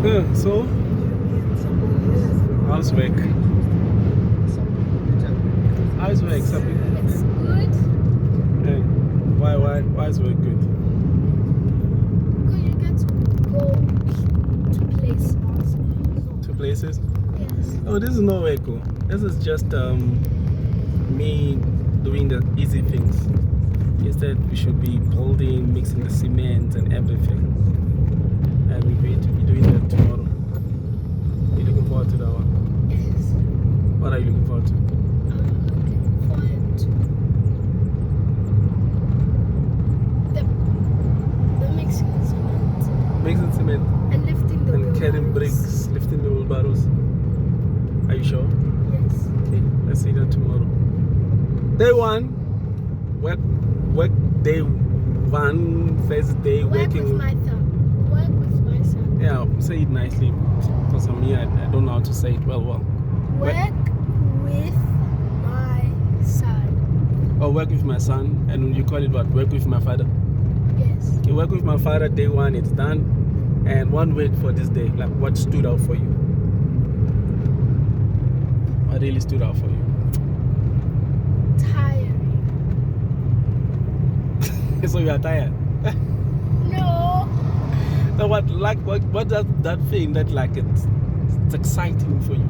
So, how's work? How's work? It's good. Hey, why is work good? Because you get to go to places. Two places? Yes. Oh, this is no work. Oh. This is just me doing the easy things. Instead, we should be building, mixing the cement and everything. And we're going to be doing that tomorrow. Are you looking forward to that one? Yes. What are you looking forward to? I'm looking forward to the mixing the cement Mixing cement and lifting the and carrying wheelbarrows. bricks, lifting the wheelbarrows. Are you sure? Yes. Okay, let's see that tomorrow. Day one, work day one, first day Work working. with my son. Work with my son. Yeah, say it nicely. For some me, I don't know how to say it well. Work with my son. Or work with my son, and you call it what? Work with my father. Yes. Okay, work with my father. Day one, it's done. And one word for this day, like what stood out for you? What really stood out for you? Tiring. So you are tired. No. So what does that thing that like it's exciting for you?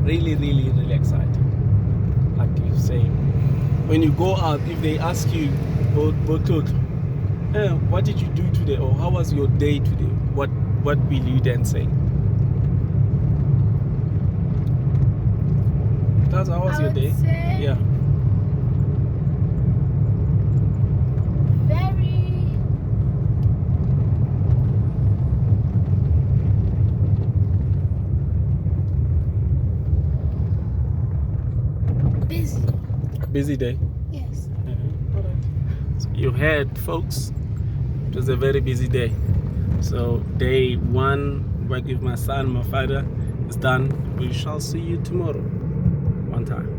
Like really exciting. Like you say, when you go out, if they ask you, Botot, what did you do today, or how was your day today? What will you then say? That's how was I your would day? say Yeah. very busy. Busy day. Yes. All right. So you heard, folks. It was a very busy day. So day one, work with my son, my father, is done. We shall see you tomorrow. One time.